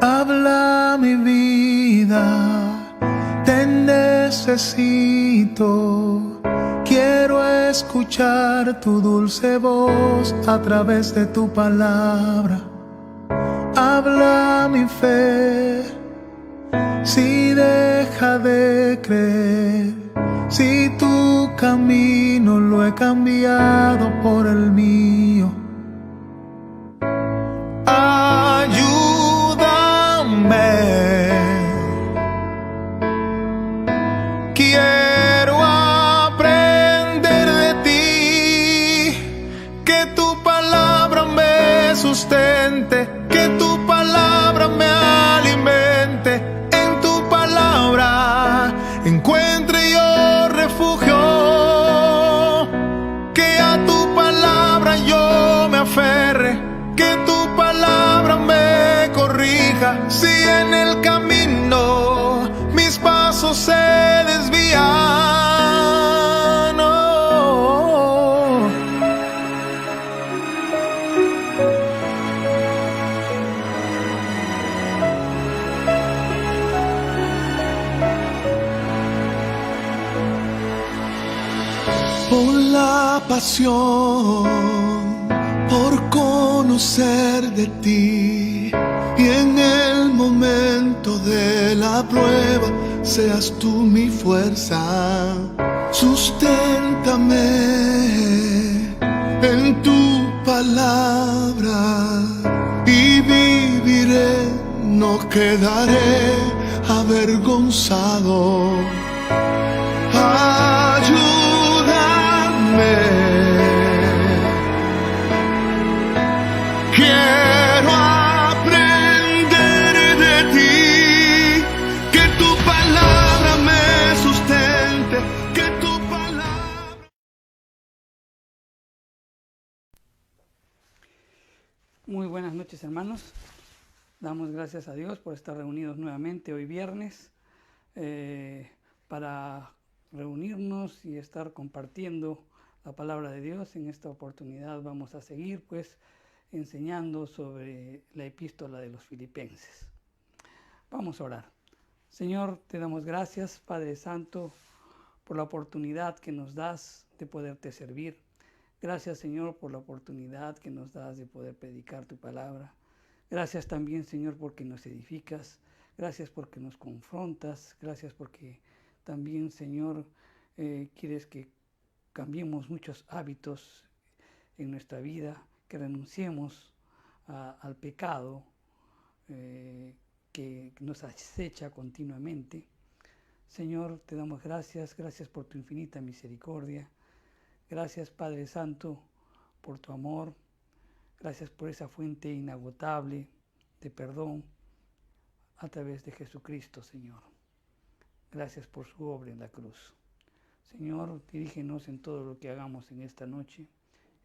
Habla mi vida, te necesito. Quiero escuchar tu dulce voz a través de tu palabra. Habla mi fe, si deja de creer, si tu camino lo he cambiado por el mío. Quiero aprender de ti, que tu palabra me sustente, que tu palabra me alimente. En tu palabra encuentre yo refugio, que a tu palabra yo me aferre, que tu palabra me corrija. Si en el camino mis pasos se desvían, oh. Por la pasión, por conocer de ti, y en el momento de la prueba seas tú mi fuerza. Susténtame en tu palabra y viviré, no quedaré avergonzado. Ayúdame. Quiero aprender de ti, que tu palabra me sustente, que tu palabra... Muy buenas noches, hermanos. Damos gracias a Dios por estar reunidos nuevamente hoy viernes para reunirnos y estar compartiendo la palabra de Dios. En esta oportunidad vamos a seguir pues enseñando sobre la epístola de los Filipenses. Vamos a orar. Señor, te damos gracias, Padre Santo, por la oportunidad que nos das de poderte servir. Gracias, Señor, por la oportunidad que nos das de poder predicar tu palabra. Gracias también, Señor, porque nos edificas. Gracias porque nos confrontas. Gracias porque también, Señor, quieres que cambiemos muchos hábitos en nuestra vida, que renunciemos al pecado que nos acecha continuamente. Señor, te damos gracias por tu infinita misericordia. Gracias, Padre Santo, por tu amor. Gracias por esa fuente inagotable de perdón a través de Jesucristo, Señor. Gracias por su obra en la cruz. Señor, dirígenos en todo lo que hagamos en esta noche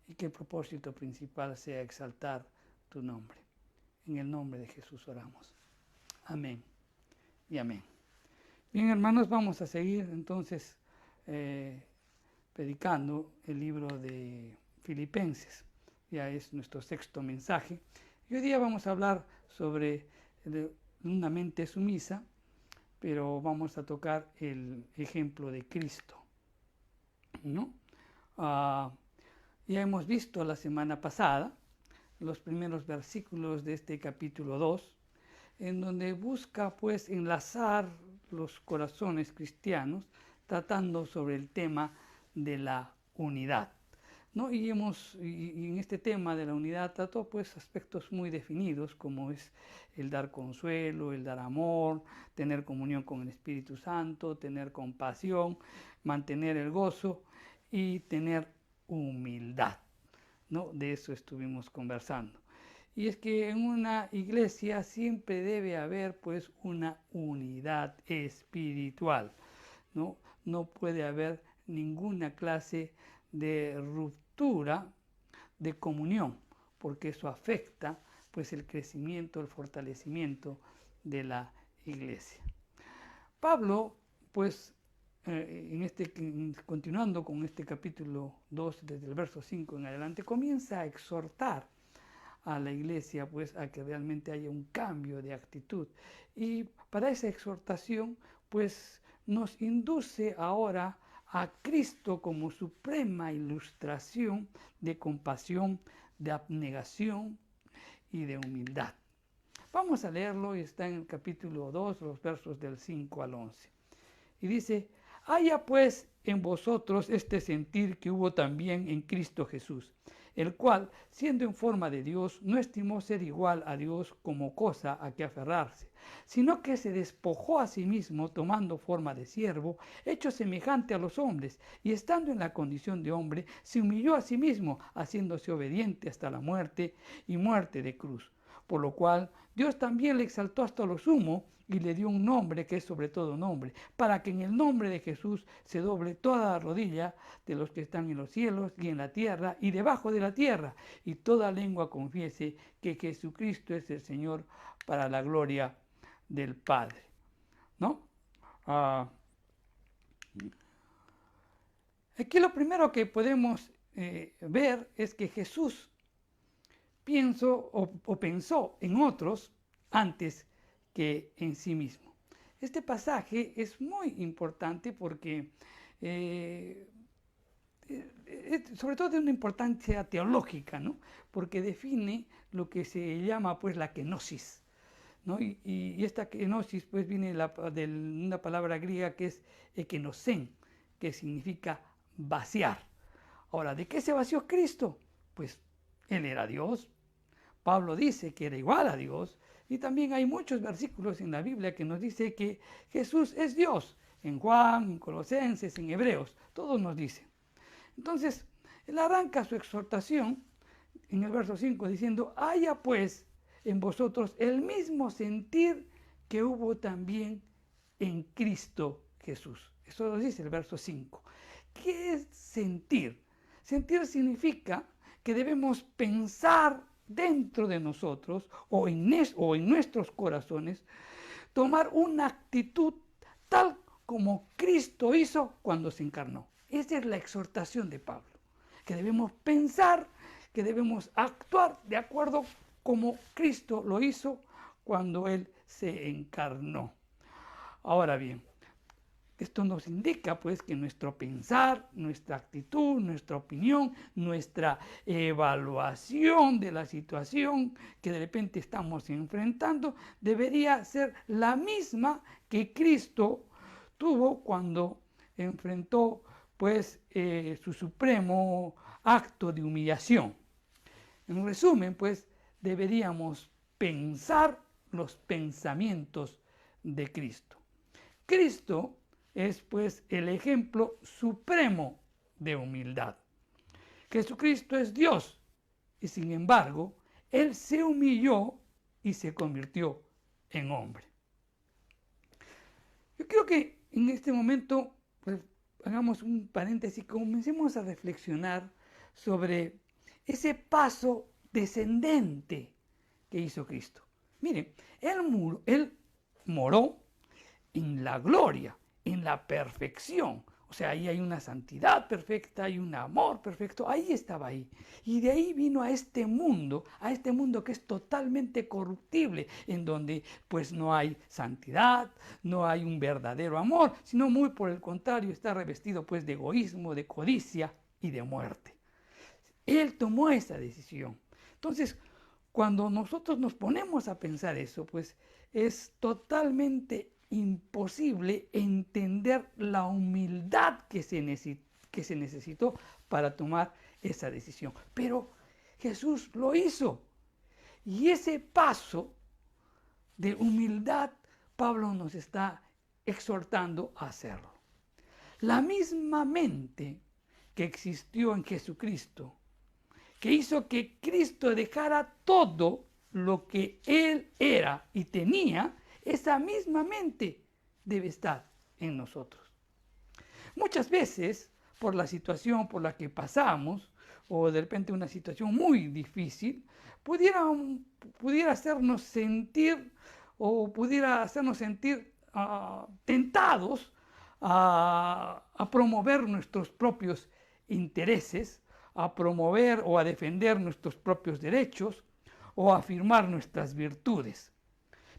y que el propósito principal sea exaltar tu nombre. En el nombre de Jesús oramos. Amén y amén. Bien, hermanos, vamos a seguir entonces predicando el libro de Filipenses. Ya es nuestro sexto mensaje. Y hoy día vamos a hablar sobre una mente sumisa, pero vamos a tocar el ejemplo de Cristo, ¿no? Ya hemos visto la semana pasada los primeros versículos de este capítulo 2, en donde busca pues enlazar los corazones cristianos tratando sobre el tema de la unidad, ¿no? Y en este tema de la unidad trató pues aspectos muy definidos, como es el dar consuelo, el dar amor, tener comunión con el Espíritu Santo, tener compasión, mantener el gozo y tener humildad, ¿no? De eso estuvimos conversando. Y es que en una iglesia siempre debe haber pues una unidad espiritual, ¿no? No puede haber ninguna clase de ruptura de comunión, porque eso afecta pues el crecimiento, el fortalecimiento de la iglesia. Pablo, pues, continuando con este capítulo 2, desde el verso 5 en adelante, comienza a exhortar a la iglesia pues a que realmente haya un cambio de actitud. Y para esa exhortación pues nos induce ahora a Cristo como suprema ilustración de compasión, de abnegación y de humildad. Vamos a leerlo, está en el capítulo 2, los versos del 5 al 11. Y dice: haya pues en vosotros este sentir que hubo también en Cristo Jesús, el cual, siendo en forma de Dios, no estimó ser igual a Dios como cosa a que aferrarse, sino que se despojó a sí mismo, tomando forma de siervo, hecho semejante a los hombres, y estando en la condición de hombre, se humilló a sí mismo, haciéndose obediente hasta la muerte y muerte de cruz. Por lo cual Dios también le exaltó hasta lo sumo y le dio un nombre que es sobre todo nombre, para que en el nombre de Jesús se doble toda la rodilla de los que están en los cielos y en la tierra y debajo de la tierra, y toda lengua confiese que Jesucristo es el Señor, para la gloria del Padre. ¿No? Aquí lo primero que podemos ver es que Jesús pensó en otros antes que en sí mismo. Este pasaje es muy importante porque, sobre todo de una importancia teológica, ¿no? Porque define lo que se llama pues la kenosis, ¿no? Y esta kenosis pues viene de una palabra griega que es ekenosen, que significa vaciar. Ahora, ¿de qué se vació Cristo? Pues Él era Dios. Pablo dice que era igual a Dios, y también hay muchos versículos en la Biblia que nos dice que Jesús es Dios. En Juan, en Colosenses, en Hebreos, todos nos dicen. Entonces, él arranca su exhortación en el verso 5 diciendo: haya pues en vosotros el mismo sentir que hubo también en Cristo Jesús. Eso lo dice el verso 5. ¿Qué es sentir? Sentir significa que debemos pensar dentro de nosotros o en nuestros corazones, tomar una actitud tal como Cristo hizo cuando se encarnó. Esa es la exhortación de Pablo, que debemos pensar, que debemos actuar de acuerdo como Cristo lo hizo cuando Él se encarnó. Ahora bien, esto nos indica pues que nuestro pensar, nuestra actitud, nuestra opinión, nuestra evaluación de la situación que de repente estamos enfrentando debería ser la misma que Cristo tuvo cuando enfrentó pues su supremo acto de humillación. En resumen, pues deberíamos pensar los pensamientos de Cristo. Cristo es pues el ejemplo supremo de humildad. Jesucristo es Dios y sin embargo, Él se humilló y se convirtió en hombre. Yo creo que en este momento pues, hagamos un paréntesis y comencemos a reflexionar sobre ese paso descendente que hizo Cristo. Miren, Él moró en la gloria, en la perfección. O sea, ahí hay una santidad perfecta, hay un amor perfecto, ahí estaba ahí. Y de ahí vino a este mundo que es totalmente corruptible, en donde pues no hay santidad, no hay un verdadero amor, sino muy por el contrario, está revestido pues de egoísmo, de codicia y de muerte. Él tomó esa decisión. Entonces, cuando nosotros nos ponemos a pensar eso, pues es totalmente imposible entender la humildad que se necesitó para tomar esa decisión. Pero Jesús lo hizo. Y ese paso de humildad, Pablo nos está exhortando a hacerlo. La misma mente que existió en Jesucristo, que hizo que Cristo dejara todo lo que Él era y tenía, esa misma mente debe estar en nosotros. Muchas veces, por la situación por la que pasamos, o de repente una situación muy difícil, pudiera hacernos sentir tentados a promover nuestros propios intereses, a promover o a defender nuestros propios derechos, o afirmar nuestras virtudes.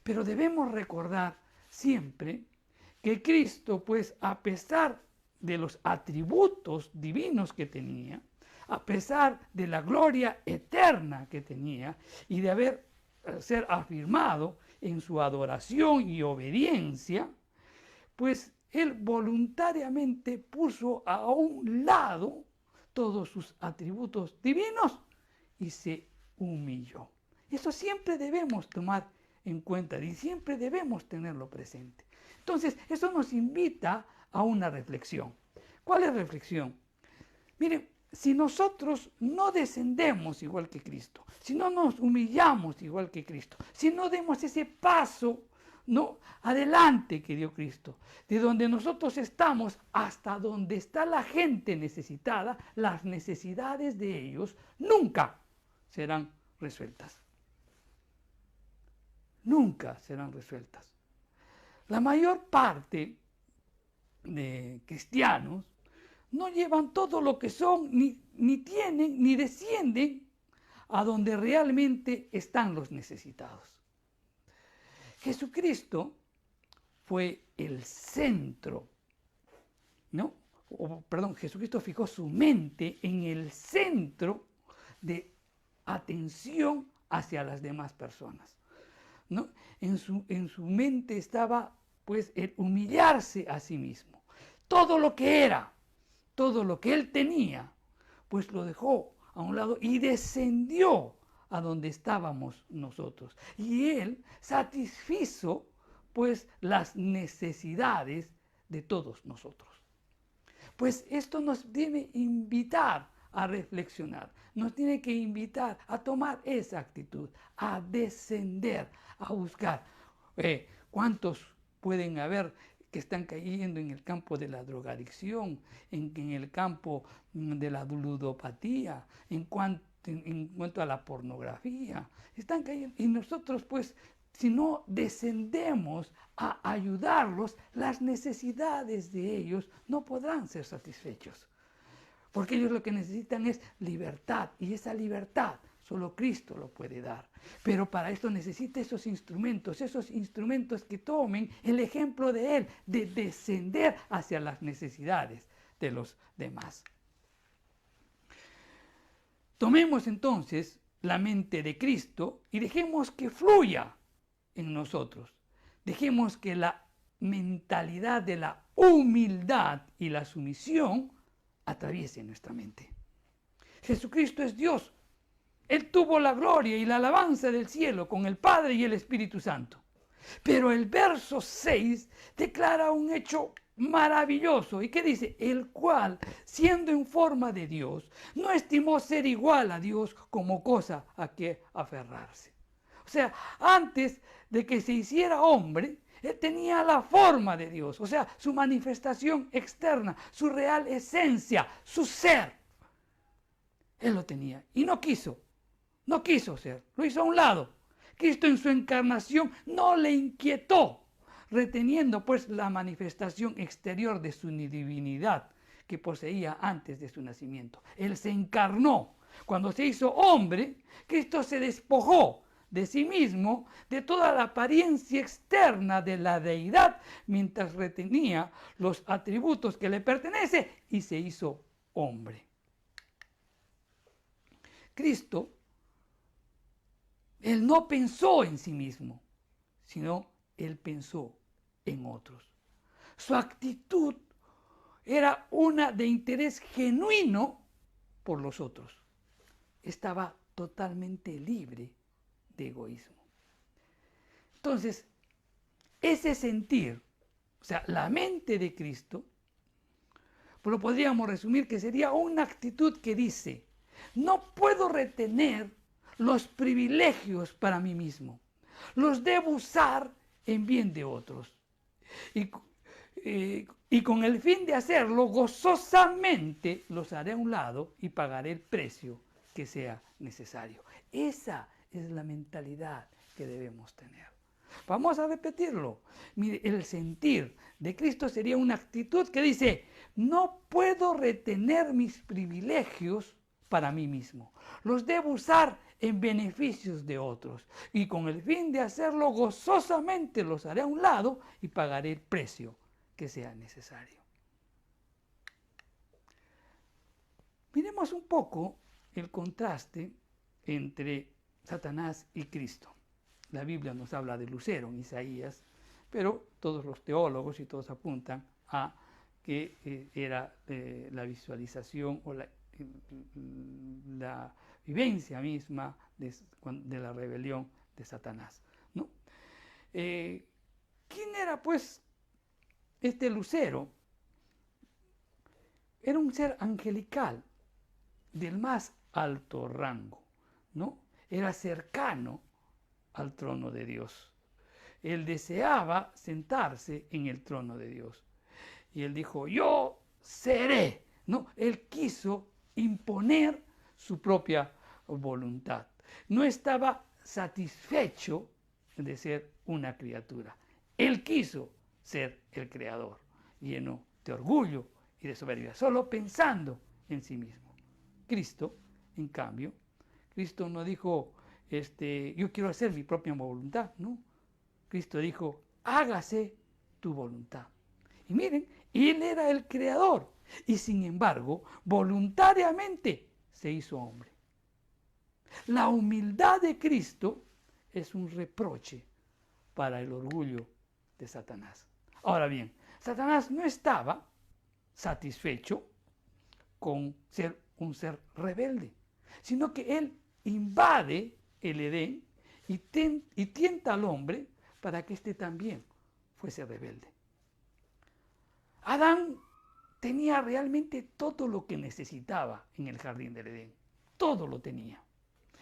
Pero debemos recordar siempre que Cristo, pues a pesar de los atributos divinos que tenía, a pesar de la gloria eterna que tenía y de ser afirmado en su adoración y obediencia, pues Él voluntariamente puso a un lado todos sus atributos divinos y se humilló. Eso siempre debemos tomar en cuenta y siempre debemos tenerlo presente. Entonces, eso nos invita a una reflexión. ¿Cuál es la reflexión? Miren, si nosotros no descendemos igual que Cristo, si no nos humillamos igual que Cristo, si no demos ese paso adelante que dio Cristo, de donde nosotros estamos hasta donde está la gente necesitada, las necesidades de ellos nunca serán resueltas. Nunca serán resueltas. La mayor parte de cristianos no llevan todo lo que son, ni tienen, ni descienden a donde realmente están los necesitados. Jesucristo fue el centro, Jesucristo fijó su mente en el centro de atención hacia las demás personas, ¿no? En su mente estaba, pues, el humillarse a sí mismo. Todo lo que era, todo lo que él tenía, pues lo dejó a un lado y descendió a donde estábamos nosotros. Y él satisfizo, pues, las necesidades de todos nosotros. Pues esto nos debe invitar a reflexionar, nos tiene que invitar a tomar esa actitud, a descender, a buscar. ¿Cuántos pueden haber que están cayendo en el campo de la drogadicción, en el campo de la ludopatía, en cuanto a la pornografía? Están cayendo. Y nosotros, pues, si no descendemos a ayudarlos, las necesidades de ellos no podrán ser satisfechos. Porque ellos lo que necesitan es libertad, y esa libertad solo Cristo lo puede dar. Pero para esto necesita esos instrumentos que tomen el ejemplo de Él, de descender hacia las necesidades de los demás. Tomemos entonces la mente de Cristo y dejemos que fluya en nosotros. Dejemos que la mentalidad de la humildad y la sumisión atraviese nuestra mente. Jesucristo es Dios. Él tuvo la gloria y la alabanza del cielo con el Padre y el Espíritu Santo. Pero el verso 6 declara un hecho maravilloso. ¿Y qué dice? El cual, siendo en forma de Dios, no estimó ser igual a Dios como cosa a que aferrarse. O sea, antes de que se hiciera hombre, Él tenía la forma de Dios, o sea, su manifestación externa, su real esencia, su ser. Él lo tenía y no quiso ser, lo hizo a un lado. Cristo en su encarnación no le inquietó, reteniendo pues la manifestación exterior de su divinidad que poseía antes de su nacimiento. Él se encarnó. Cuando se hizo hombre, Cristo se despojó de sí mismo, de toda la apariencia externa de la deidad, mientras retenía los atributos que le pertenecen y se hizo hombre. Cristo, Él no pensó en sí mismo, sino Él pensó en otros. Su actitud era una de interés genuino por los otros. Estaba totalmente libre de egoísmo. Entonces, ese sentir, o sea, la mente de Cristo, pues lo podríamos resumir que sería una actitud que dice: no puedo retener los privilegios para mí mismo, los debo usar en bien de otros. Y con el fin de hacerlo, gozosamente los haré a un lado y pagaré el precio que sea necesario. Esa es la mentalidad que debemos tener. Vamos a repetirlo. Mire, el sentir de Cristo sería una actitud que dice: no puedo retener mis privilegios para mí mismo. Los debo usar en beneficios de otros, y con el fin de hacerlo gozosamente los haré a un lado y pagaré el precio que sea necesario. Miremos un poco el contraste entre Satanás y Cristo. La Biblia nos habla de lucero en Isaías, pero todos los teólogos y todos apuntan a que era la visualización o la vivencia misma de la rebelión de Satanás, ¿no? ¿Quién era pues este lucero? Era un ser angelical del más alto rango, ¿no? Era cercano al trono de Dios. Él deseaba sentarse en el trono de Dios. Y él dijo, yo seré, ¿no? Él quiso imponer su propia voluntad. No estaba satisfecho de ser una criatura. Él quiso ser el creador, lleno de orgullo y de soberbia, solo pensando en sí mismo. Cristo, en cambio, Cristo no dijo, yo quiero hacer mi propia voluntad, ¿no? Cristo dijo, hágase tu voluntad. Y miren, Él era el creador y sin embargo, voluntariamente se hizo hombre. La humildad de Cristo es un reproche para el orgullo de Satanás. Ahora bien, Satanás no estaba satisfecho con ser un ser rebelde, sino que él invade el Edén y tienta al hombre para que éste también fuese rebelde. Adán tenía realmente todo lo que necesitaba en el jardín del Edén. Todo lo tenía.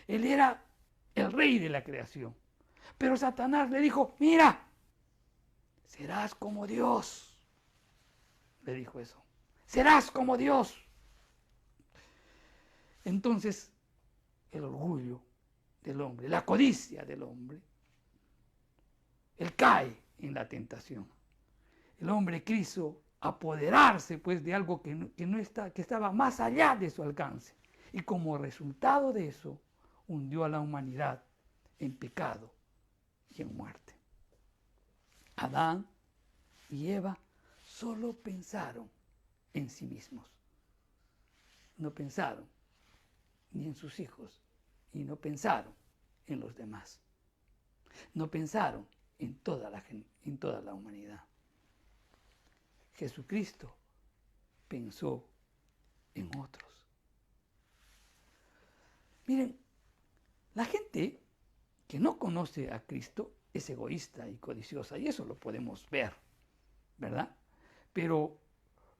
Él era el rey de la creación. Pero Satanás le dijo, mira, serás como Dios. Le dijo eso. Serás como Dios. Entonces, el orgullo del hombre, la codicia del hombre, él cae en la tentación. El hombre quiso apoderarse pues de algo que estaba más allá de su alcance. Y como resultado de eso, hundió a la humanidad en pecado y en muerte. Adán y Eva solo pensaron en sí mismos. No pensaron ni en sus hijos y no pensaron en los demás. No pensaron en toda la humanidad. Jesucristo pensó en otros. Miren, la gente que no conoce a Cristo es egoísta y codiciosa, y eso lo podemos ver, ¿verdad? Pero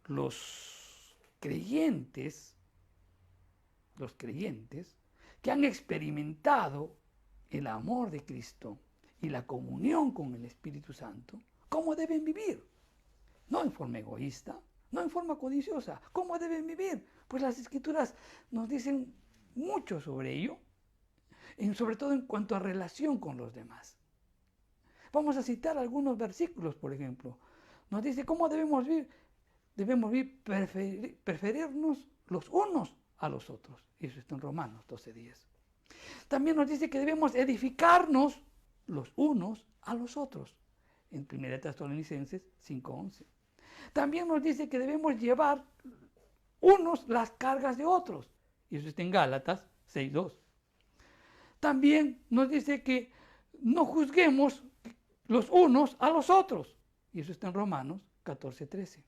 los creyentes que han experimentado el amor de Cristo y la comunión con el Espíritu Santo, ¿cómo deben vivir? No en forma egoísta, no en forma codiciosa. ¿Cómo deben vivir? Pues las Escrituras nos dicen mucho sobre ello, sobre todo en cuanto a relación con los demás. Vamos a citar algunos versículos, por ejemplo. Nos dice cómo debemos vivir. Debemos vivir, preferirnos los unos a los otros. Y eso está en Romanos 12:10. También nos dice que debemos edificarnos los unos a los otros. En 1 Tesalonicenses 5:11. También nos dice que debemos llevar unos las cargas de otros. Y eso está en Gálatas 6:2. También nos dice que no juzguemos los unos a los otros. Y eso está en Romanos 14:13.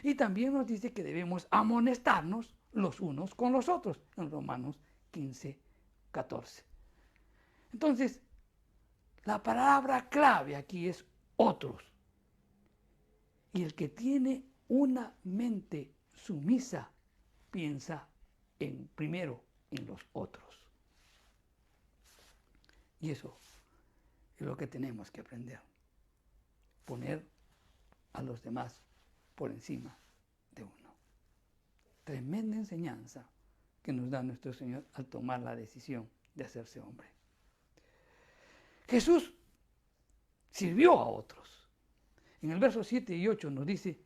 Y también nos dice que debemos amonestarnos los unos con los otros. En Romanos 15:14. Entonces, la palabra clave aquí es otros. Y el que tiene una mente sumisa piensa primero en los otros. Y eso es lo que tenemos que aprender. Poner a los demás por encima de uno. Tremenda enseñanza que nos da nuestro Señor al tomar la decisión de hacerse hombre. Jesús sirvió a otros. En el verso 7 y 8 nos dice,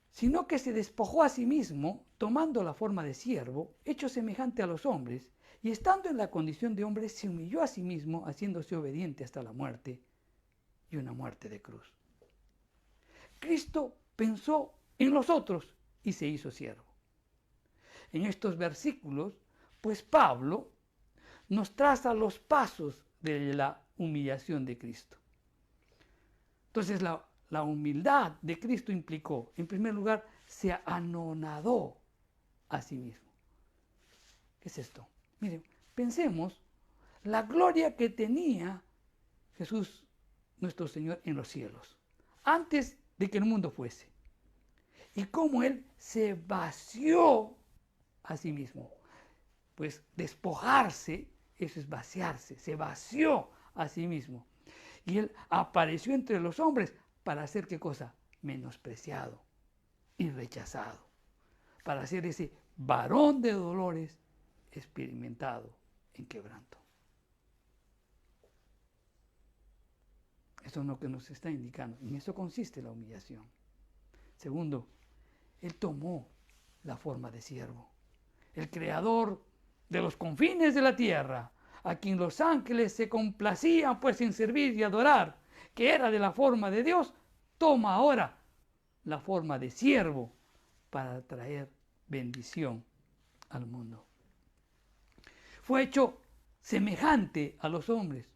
sino que se despojó a sí mismo, tomando la forma de siervo, hecho semejante a los hombres, y estando en la condición de hombre, se humilló a sí mismo, haciéndose obediente hasta la muerte, y una muerte de cruz. Cristo pensó en los otros y se hizo siervo. En estos versículos, pues Pablo nos traza los pasos de la humillación de Cristo. Entonces la humildad de Cristo implicó, en primer lugar, se anonadó a sí mismo. ¿Qué es esto? Miren, pensemos la gloria que tenía Jesús, nuestro Señor, en los cielos, antes de que el mundo fuese. Y cómo Él se vació a sí mismo. Pues despojarse, eso es vaciarse, se vació a sí mismo. Y Él apareció entre los hombres para hacer ¿qué cosa? Menospreciado y rechazado. Para ser ese varón de dolores experimentado en quebranto. Eso es lo que nos está indicando. En eso consiste la humillación. Segundo, Él tomó la forma de siervo. El creador de los confines de la tierra, a quien los ángeles se complacían pues en servir y adorar, que era de la forma de Dios, toma ahora la forma de siervo para traer bendición al mundo. Fue hecho semejante a los hombres.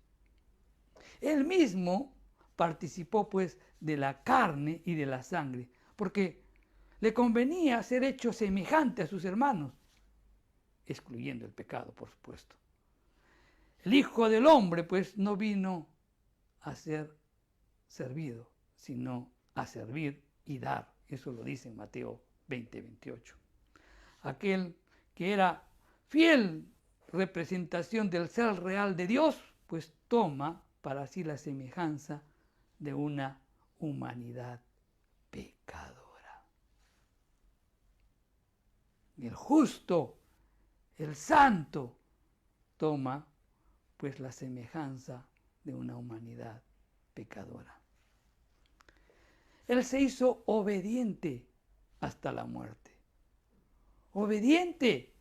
Él mismo participó pues de la carne y de la sangre, porque le convenía ser hecho semejante a sus hermanos, excluyendo el pecado, por supuesto. El Hijo del Hombre pues no vino a ser servido, sino a servir y dar. Eso lo dice en Mateo 20:28. Aquel que era fiel representación del ser real de Dios, pues toma para sí la semejanza de una humanidad pecadora. El justo, el santo, toma pues la semejanza de una humanidad pecadora. Él se hizo obediente hasta la muerte. Obediente,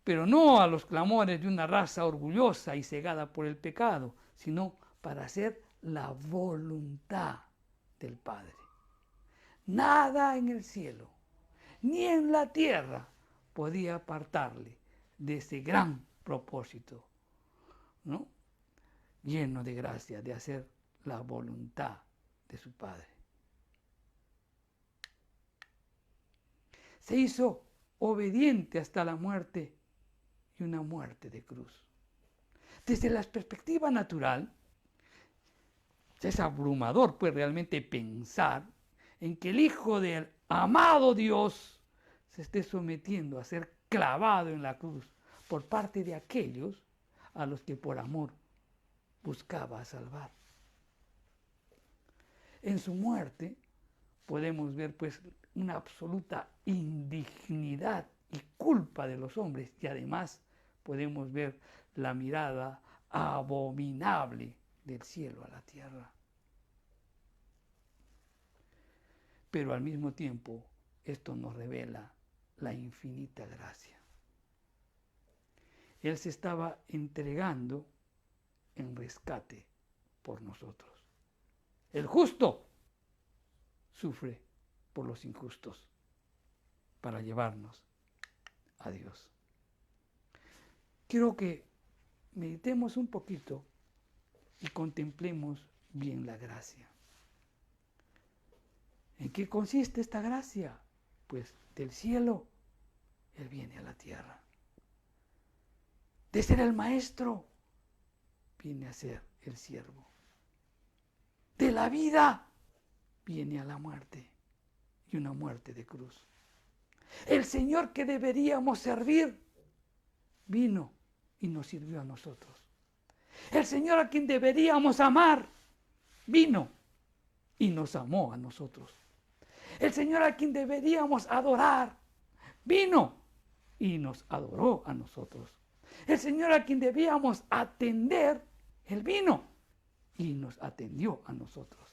pero no a los clamores de una raza orgullosa y cegada por el pecado, sino para hacer la voluntad del Padre. Nada en el cielo ni en la tierra podía apartarle de ese gran propósito, ¿no? Lleno de gracia, de hacer la voluntad de su Padre. Se hizo obediente hasta la muerte y una muerte de cruz. Desde la perspectiva natural, es abrumador pues realmente pensar en que el Hijo del amado Dios se esté sometiendo a ser clavado en la cruz por parte de aquellos a los que por amor buscaba salvar. En su muerte podemos ver pues una absoluta indignidad y culpa de los hombres, y además podemos ver la mirada abominable del cielo a la tierra. Pero al mismo tiempo esto nos revela la infinita gracia. Él se estaba entregando en rescate por nosotros. El justo sufre por los injustos para llevarnos a Dios. Quiero que meditemos un poquito y contemplemos bien la gracia. ¿En qué consiste esta gracia? Pues del cielo Él viene a la tierra. De ser el maestro viene a ser el siervo. De la vida viene a la muerte, y una muerte de cruz. El Señor que deberíamos servir vino y nos sirvió a nosotros. El Señor a quien deberíamos amar vino y nos amó a nosotros. El Señor a quien deberíamos adorar vino y nos adoró a nosotros. El Señor a quien debíamos atender, Él vino y nos atendió a nosotros.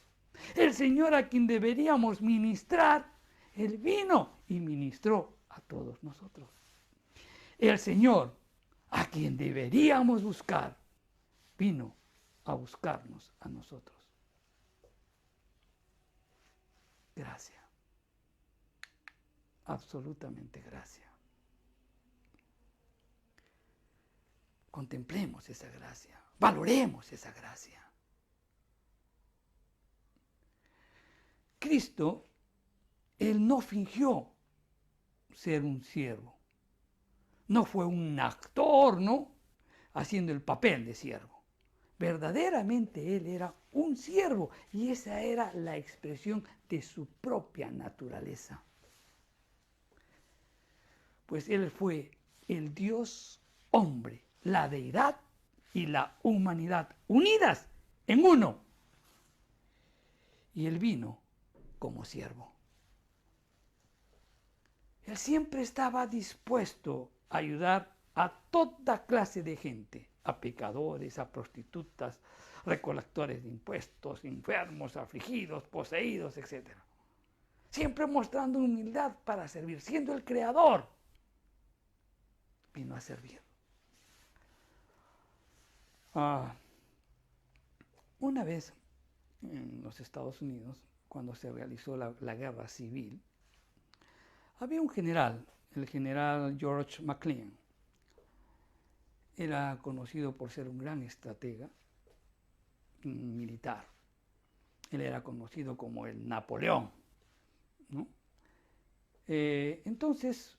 El Señor a quien deberíamos ministrar, Él vino y ministró a todos nosotros. El Señor, a quien deberíamos buscar, vino a buscarnos a nosotros. Gracia. Absolutamente gracia. Contemplemos esa gracia. Valoremos esa gracia. Cristo, Él no fingió ser un siervo. No fue un actor, ¿no? Haciendo el papel de siervo. Verdaderamente Él era un siervo y esa era la expresión de su propia naturaleza. Pues Él fue el Dios hombre, la deidad y la humanidad unidas en uno. Y Él vino como siervo. Él siempre estaba dispuesto a ayudar a toda clase de gente, a pecadores, a prostitutas, recolectores de impuestos, enfermos, afligidos, poseídos, etc. Siempre mostrando humildad para servir, siendo el creador. Vino a servir. Una vez en los Estados Unidos, cuando se realizó la guerra civil, había un general, el general George McClellan. Era conocido por ser un gran estratega militar. Él era conocido como el Napoleón, ¿no? Entonces,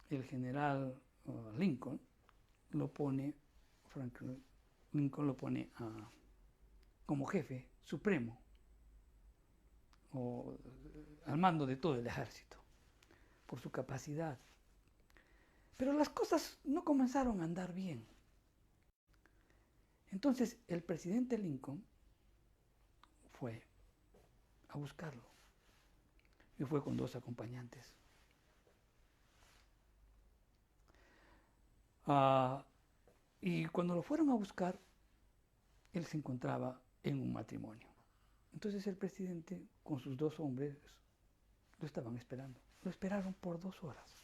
el general Lincoln lo pone, Franklin Lincoln lo pone como jefe supremo, o al mando de todo el ejército, por su capacidad. Pero las cosas no comenzaron a andar bien. Entonces el presidente Lincoln fue a buscarlo y fue con 2 acompañantes. Y cuando lo fueron a buscar, él se encontraba en un matrimonio. Entonces el presidente con sus 2 hombres lo estaban esperando. Lo esperaron por 2 horas.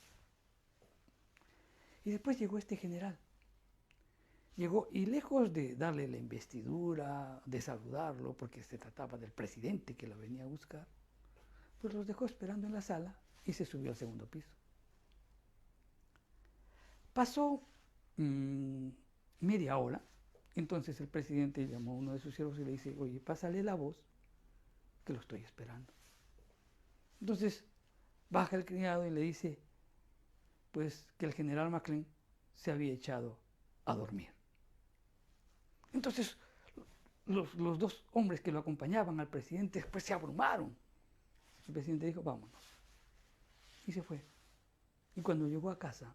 Y después llegó este general. Llegó y lejos de darle la investidura, de saludarlo, porque se trataba del presidente que lo venía a buscar, pues los dejó esperando en la sala y se subió al 2º piso. Pasó media hora, entonces el presidente llamó a uno de sus siervos y le dice, oye, pásale la voz, que lo estoy esperando. Entonces baja el criado y le dice, pues que el general McClellan se había echado a dormir. Entonces los 2 hombres que lo acompañaban al presidente después se abrumaron. El presidente dijo, vámonos. Y se fue. Y cuando llegó a casa,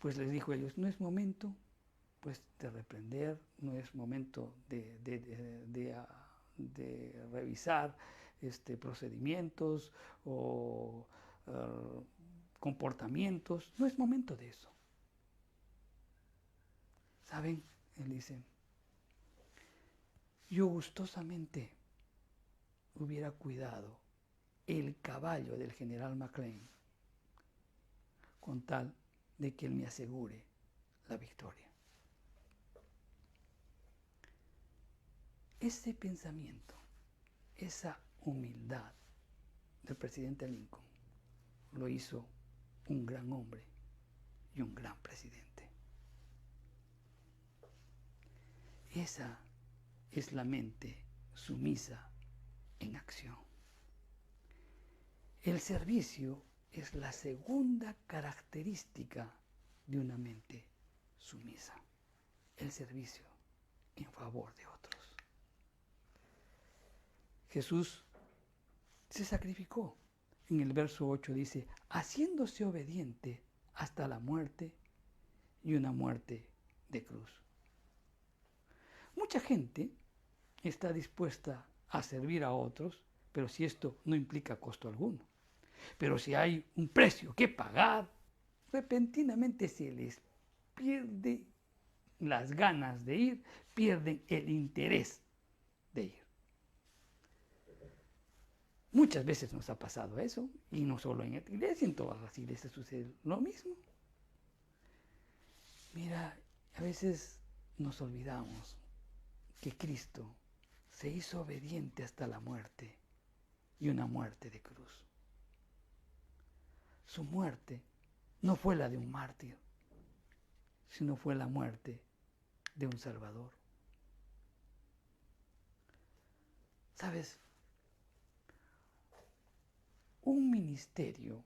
pues les dijo a ellos, no es momento pues de reprender, no es momento de revisar procedimientos o comportamientos, no es momento de eso. ¿Saben? Él dice, yo gustosamente hubiera cuidado el caballo del general McClellan con tal de que él me asegure la victoria. Ese pensamiento, esa humildad del presidente Lincoln lo hizo un gran hombre y un gran presidente. Esa es la mente sumisa en acción. El servicio es la segunda característica de una mente sumisa. El servicio en favor de otros. Jesús se sacrificó. En el verso 8 dice, haciéndose obediente hasta la muerte y una muerte de cruz. Mucha gente está dispuesta a servir a otros, pero si esto no implica costo alguno. Pero si hay un precio que pagar, repentinamente se les pierde las ganas de ir, pierden el interés de ir. Muchas veces nos ha pasado eso, y no solo en esta iglesia, en todas las iglesias sucede lo mismo. Mira, a veces nos olvidamos que Cristo se hizo obediente hasta la muerte, y una muerte de cruz. Su muerte no fue la de un mártir, sino fue la muerte de un Salvador. ¿Sabes? Un ministerio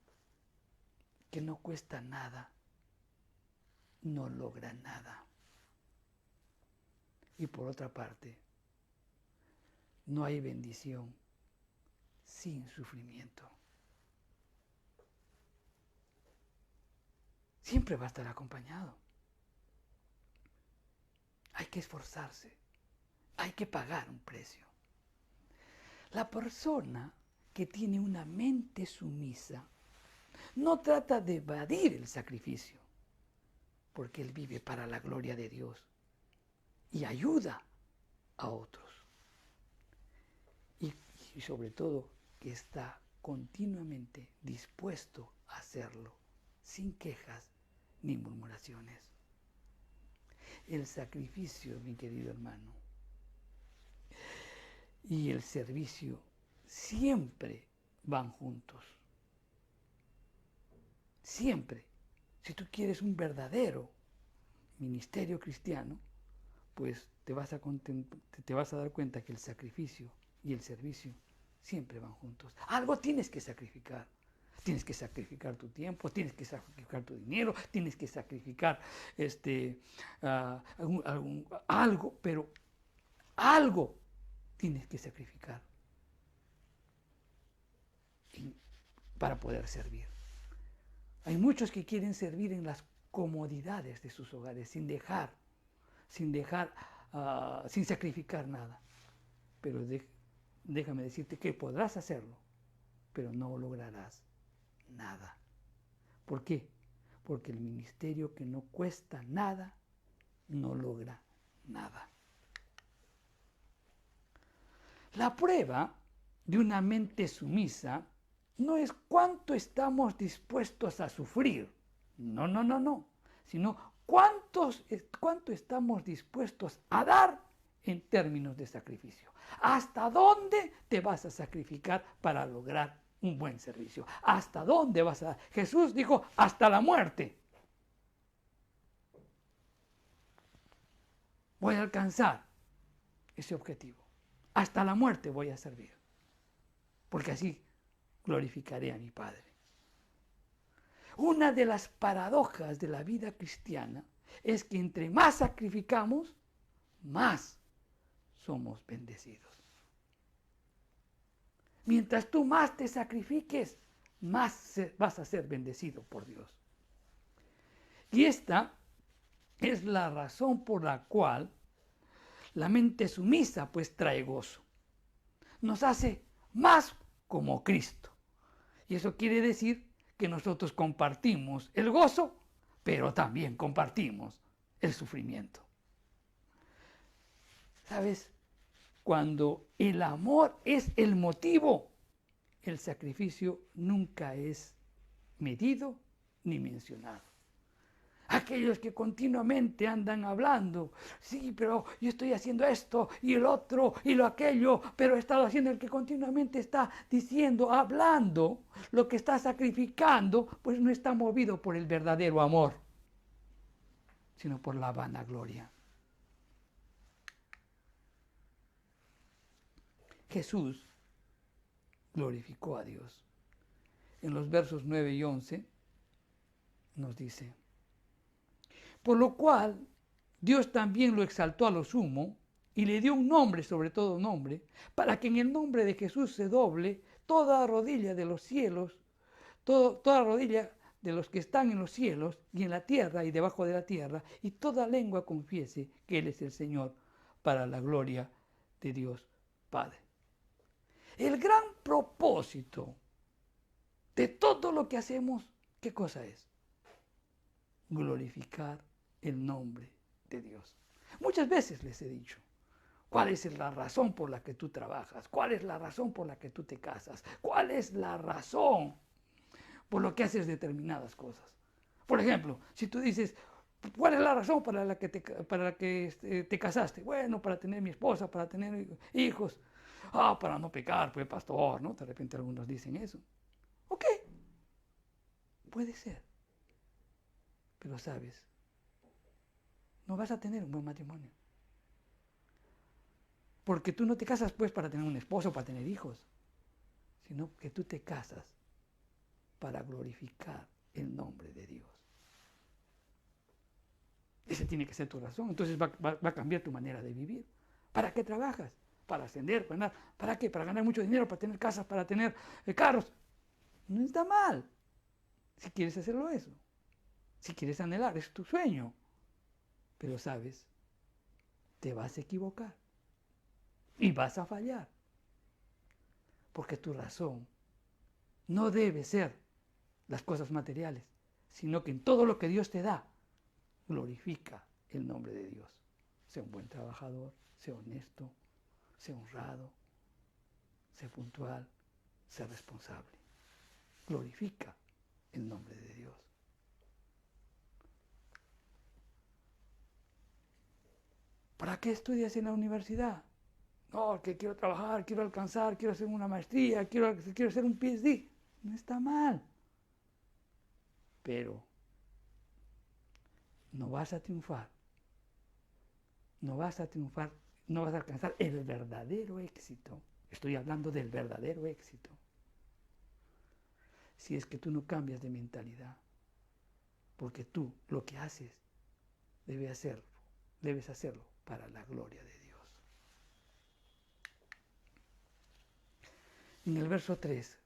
que no cuesta nada, no logra nada. Y por otra parte, no hay bendición sin sufrimiento. Siempre va a estar acompañado. Hay que esforzarse, hay que pagar un precio. La persona que tiene una mente sumisa no trata de evadir el sacrificio, porque él vive para la gloria de Dios y ayuda a otros. Y sobre todo que está continuamente dispuesto a hacerlo, sin quejas ni murmuraciones. El sacrificio, mi querido hermano, y el servicio siempre van juntos. Siempre. Si tú quieres un verdadero ministerio cristiano, pues te vas a dar cuenta que el sacrificio y el servicio siempre van juntos. Algo tienes que sacrificar. Tienes que sacrificar tu tiempo, tienes que sacrificar tu dinero, tienes que sacrificar algo, pero algo tienes que sacrificar para poder servir. Hay muchos que quieren servir en las comodidades de sus hogares, sin sacrificar nada. Pero déjame decirte que podrás hacerlo, pero no lograrás nada. ¿Por qué? Porque el ministerio que no cuesta nada, no logra nada. La prueba de una mente sumisa no es cuánto estamos dispuestos a sufrir, no, sino cuánto estamos dispuestos a dar en términos de sacrificio. ¿Hasta dónde te vas a sacrificar para lograr un buen servicio? ¿Hasta dónde vas a dar? Jesús dijo, hasta la muerte. Voy a alcanzar ese objetivo. Hasta la muerte voy a servir. Porque así glorificaré a mi Padre. Una de las paradojas de la vida cristiana es que entre más sacrificamos, más somos bendecidos. Mientras tú más te sacrifiques, más vas a ser bendecido por Dios. Y esta es la razón por la cual la mente sumisa pues trae gozo. Nos hace más como Cristo. Y eso quiere decir que nosotros compartimos el gozo, pero también compartimos el sufrimiento. ¿Sabes? Cuando el amor es el motivo, el sacrificio nunca es medido ni mencionado. Aquellos que continuamente andan hablando, sí, pero yo estoy haciendo esto y el otro y lo aquello, pero he estado haciendo, el que continuamente está diciendo, hablando, lo que está sacrificando, pues no está movido por el verdadero amor, sino por la vanagloria. Jesús glorificó a Dios. En los versos 9 y 11 nos dice: por lo cual Dios también lo exaltó a lo sumo y le dio un nombre sobre todo nombre, para que en el nombre de Jesús se doble toda rodilla de los cielos, toda rodilla de los que están en los cielos y en la tierra y debajo de la tierra, y toda lengua confiese que Él es el Señor, para la gloria de Dios Padre. El gran propósito de todo lo que hacemos, ¿qué cosa es? Glorificar el nombre de Dios. Muchas veces les he dicho, ¿Cuál es la razón por la que tú trabajas? ¿Cuál es la razón por la que tú te casas? ¿Cuál es la razón por la que haces determinadas cosas? Por ejemplo, si tú dices, ¿cuál es la razón para la que te casaste? Bueno, para tener mi esposa, para tener hijos. Ah, para no pecar, pues pastor, ¿no? De repente algunos dicen eso. Ok, puede ser. Pero sabes, no vas a tener un buen matrimonio. Porque tú no te casas pues para tener un esposo, para tener hijos, sino que tú te casas para glorificar el nombre de Dios. Esa tiene que ser tu razón. Entonces va a cambiar tu manera de vivir. ¿Para qué trabajas? Para ascender, para ganar. ¿Para qué? Para ganar mucho dinero, para tener casas, para tener carros. No está mal. Si quieres hacerlo eso. Si quieres anhelar, es tu sueño. Pero sabes, te vas a equivocar. Y vas a fallar. Porque tu razón no debe ser las cosas materiales, sino que en todo lo que Dios te da, glorifica el nombre de Dios. Sea un buen trabajador, sea honesto, sea honrado, sea puntual, sea responsable. Glorifica el nombre de Dios. ¿Para qué estudias en la universidad? No, que quiero trabajar, quiero alcanzar, quiero hacer una maestría, quiero hacer un PhD. No está mal. Pero no vas a triunfar. No vas a triunfar, no vas a alcanzar el verdadero éxito. Estoy hablando del verdadero éxito. Si es que tú no cambias de mentalidad. Porque tú lo que haces, debes hacerlo para la gloria de Dios. En el verso 3,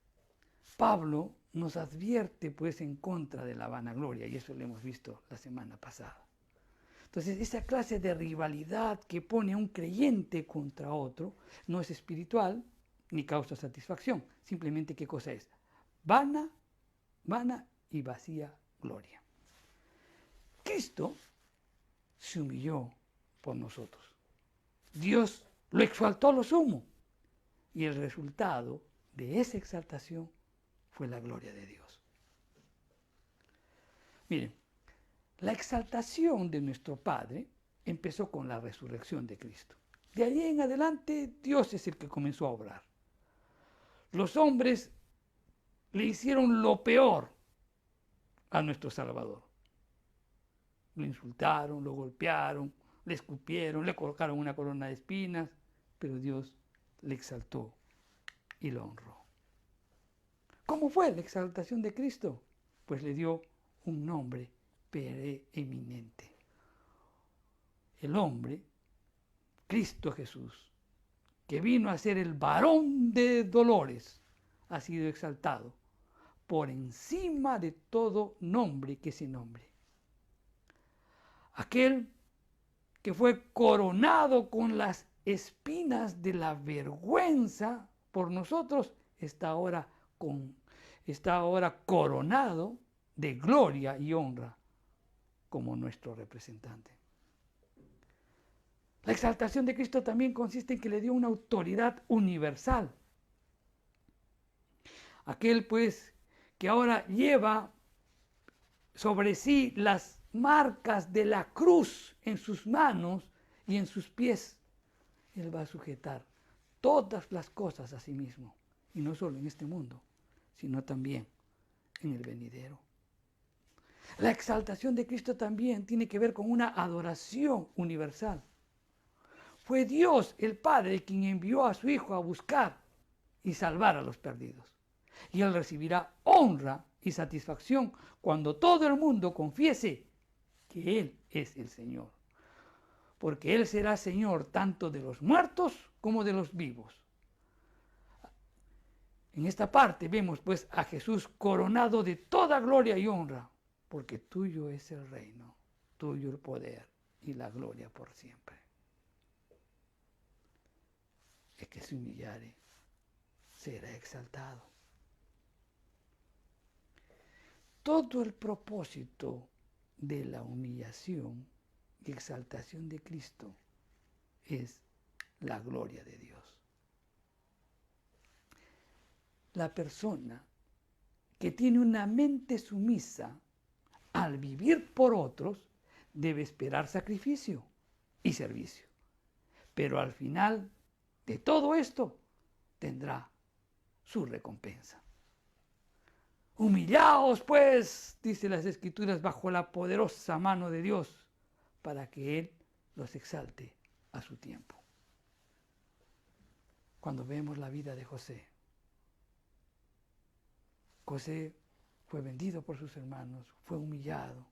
Pablo nos advierte pues en contra de la vanagloria, y eso lo hemos visto la semana pasada. Entonces, esa clase de rivalidad que pone a un creyente contra otro no es espiritual ni causa satisfacción. Simplemente, ¿qué cosa es? Vana y vacía gloria. Cristo se humilló por nosotros. Dios lo exaltó a lo sumo. Y el resultado de esa exaltación fue la gloria de Dios. Miren, la exaltación de nuestro Padre empezó con la resurrección de Cristo. De ahí en adelante, Dios es el que comenzó a obrar. Los hombres le hicieron lo peor a nuestro Salvador. Lo insultaron, lo golpearon, le escupieron, le colocaron una corona de espinas, pero Dios le exaltó y lo honró. ¿Cómo fue la exaltación de Cristo? Pues le dio un nombre preeminente. El hombre, Cristo Jesús, que vino a ser el varón de dolores, ha sido exaltado por encima de todo nombre que se nombre. Aquel que fue coronado con las espinas de la vergüenza por nosotros, está ahora coronado de gloria y honra como nuestro representante. La exaltación de Cristo también consiste en que le dio una autoridad universal. Aquel pues que ahora lleva sobre sí las marcas de la cruz en sus manos y en sus pies, Él va a sujetar todas las cosas a sí mismo, y no solo en este mundo, sino también en el venidero. La exaltación de Cristo también tiene que ver con una adoración universal. Fue Dios, el Padre, quien envió a su Hijo a buscar y salvar a los perdidos. Y Él recibirá honra y satisfacción cuando todo el mundo confiese que Él es el Señor. Porque Él será Señor tanto de los muertos como de los vivos. En esta parte vemos pues a Jesús coronado de toda gloria y honra, porque tuyo es el reino, tuyo el poder y la gloria por siempre. El que se humillare será exaltado. Todo el propósito de la humillación y exaltación de Cristo es la gloria de Dios. La persona que tiene una mente sumisa al vivir por otros debe esperar sacrificio y servicio. Pero al final de todo esto tendrá su recompensa. Humillaos, pues, dice las Escrituras, bajo la poderosa mano de Dios, para que Él los exalte a su tiempo. Cuando vemos la vida de José, José fue vendido por sus hermanos, fue humillado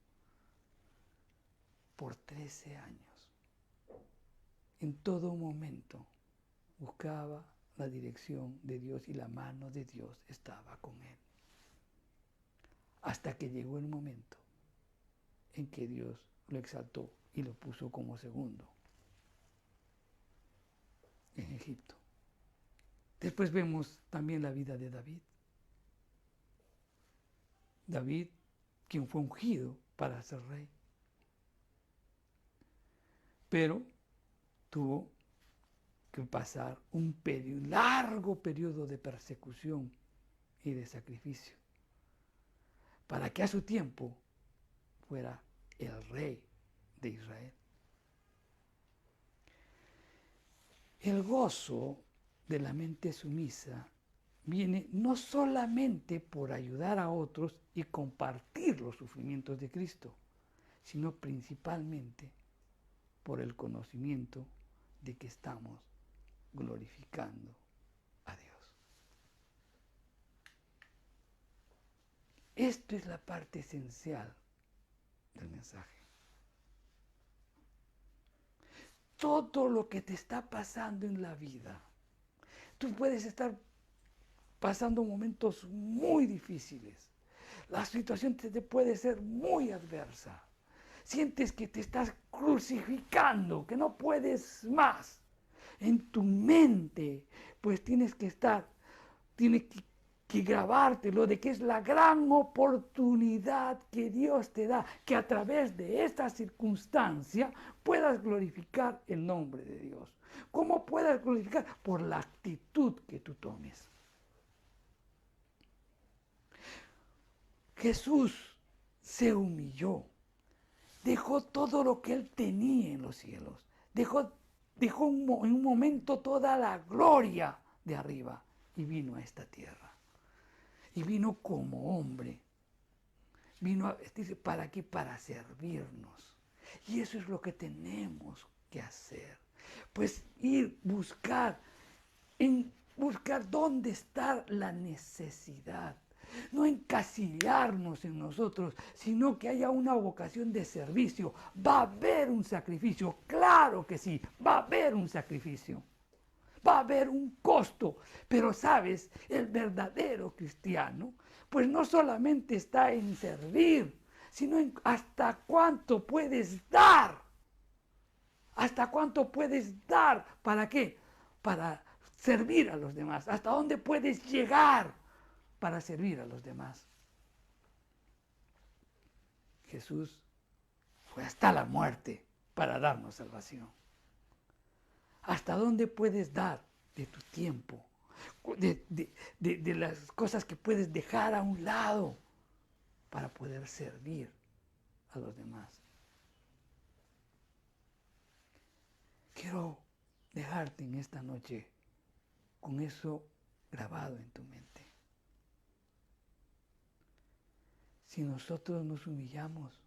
por 13 años. En todo momento buscaba la dirección de Dios y la mano de Dios estaba con él. Hasta que llegó el momento en que Dios lo exaltó y lo puso como segundo en Egipto. Después vemos también la vida de David. David, quien fue ungido para ser rey, pero tuvo que pasar un largo periodo de persecución y de sacrificio para que a su tiempo fuera el rey de Israel. El gozo de la mente sumisa viene no solamente por ayudar a otros y compartir los sufrimientos de Cristo, sino principalmente por el conocimiento de que estamos glorificando a Dios. Esto es la parte esencial del mensaje. Todo lo que te está pasando en la vida, tú puedes estar pasando momentos muy difíciles. La situación te puede ser muy adversa. Sientes que te estás crucificando, que no puedes más. En tu mente, pues tienes que grabártelo de que es la gran oportunidad que Dios te da, que a través de esta circunstancia puedas glorificar el nombre de Dios. ¿Cómo puedas glorificar? Por la actitud que tú tomes. Jesús se humilló, dejó todo lo que él tenía en los cielos, dejó en un momento toda la gloria de arriba y vino a esta tierra. Y vino como hombre. Dice, ¿para qué? Para servirnos. Y eso es lo que tenemos que hacer. Pues buscar dónde está la necesidad. No encasillarnos en nosotros, sino que haya una vocación de servicio. Va a haber un sacrificio, claro que sí, va a haber un sacrificio. Va a haber un costo, pero sabes, el verdadero cristiano, pues no solamente está en servir, sino en hasta cuánto puedes dar. ¿Hasta cuánto puedes dar? ¿Para qué? Para servir a los demás. ¿Hasta dónde puedes llegar para servir a los demás? Jesús fue hasta la muerte para darnos salvación. ¿Hasta dónde puedes dar de tu tiempo? De las cosas que puedes dejar a un lado para poder servir a los demás. Quiero dejarte en esta noche con eso grabado en tu mente. Si nosotros nos humillamos,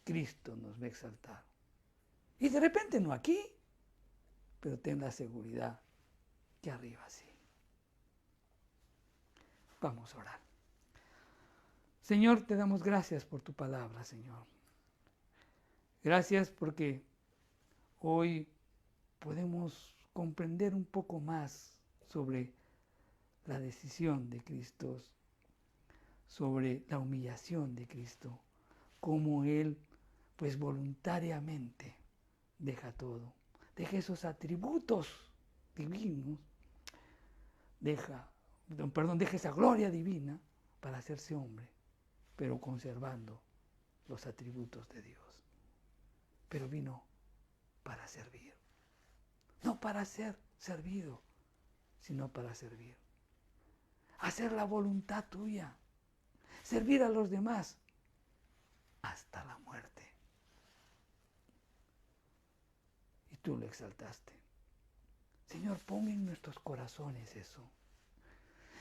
Cristo nos va a exaltar. Y de repente no aquí, pero ten la seguridad que arriba sí. Vamos a orar. Señor, te damos gracias por tu palabra, Señor. Gracias porque hoy podemos comprender un poco más sobre la decisión de Cristo, sobre la humillación de Cristo, cómo Él, pues voluntariamente, deja todo. Deja esos atributos divinos, deja esa gloria divina para hacerse hombre, pero conservando los atributos de Dios. Pero vino para servir, no no para ser servido, sino para servir. Hacer la voluntad tuya, servir a los demás hasta la muerte. Y tú lo exaltaste. Señor, pon en nuestros corazones eso,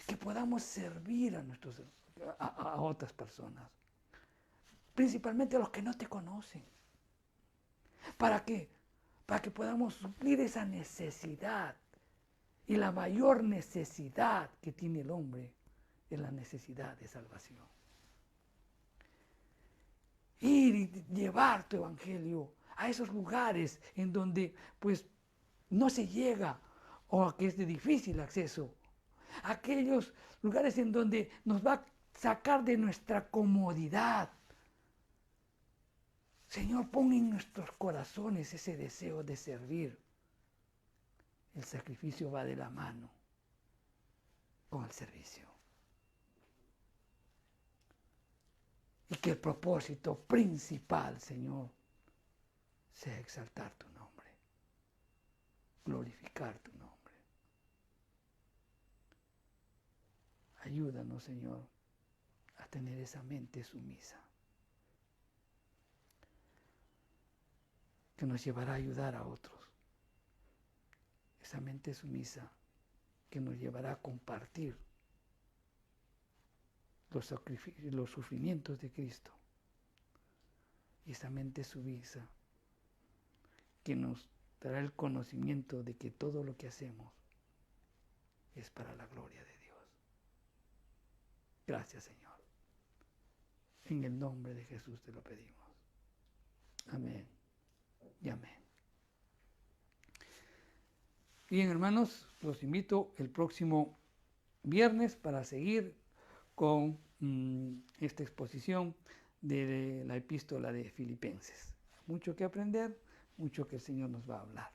que podamos servir a otras personas, principalmente a los que no te conocen. ¿Para qué? Para que podamos suplir esa necesidad. Y la mayor necesidad que tiene el hombre es la necesidad de salvación. Ir y llevar tu evangelio a esos lugares en donde pues no se llega o que es de difícil acceso. Aquellos lugares en donde nos va a sacar de nuestra comodidad. Señor, pon en nuestros corazones ese deseo de servir. El sacrificio va de la mano con el servicio. Y que el propósito principal, Señor, sea exaltar tu nombre, glorificar tu nombre. Ayúdanos, Señor, a tener esa mente sumisa, que nos llevará a ayudar a otros. Esa mente sumisa que nos llevará a compartir los sufrimientos de Cristo. Y esa mente sumisa que nos dará el conocimiento de que todo lo que hacemos es para la gloria de Dios. Gracias, Señor. En el nombre de Jesús te lo pedimos. Amén y amén. Bien, hermanos, los invito el próximo viernes para seguir con esta exposición de la epístola de Filipenses. Mucho que aprender, mucho que el Señor nos va a hablar.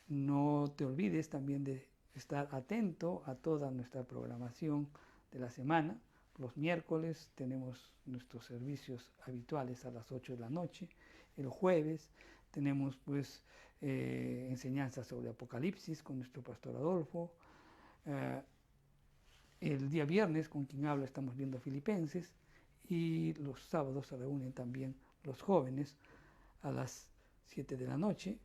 No te olvides también de estar atento a toda nuestra programación de la semana. Los miércoles tenemos nuestros servicios habituales a las 8 de la noche. El jueves tenemos pues enseñanzas sobre Apocalipsis con nuestro pastor Adolfo. El día viernes, con quien habla, estamos viendo Filipenses, y los sábados se reúnen también los jóvenes a las 7 de la noche,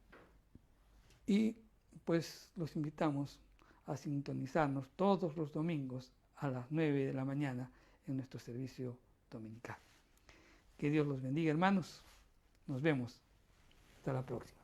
y pues los invitamos a sintonizarnos todos los domingos a las 9 de la mañana en nuestro servicio dominical. Que Dios los bendiga, hermanos. Nos vemos. Hasta la próxima.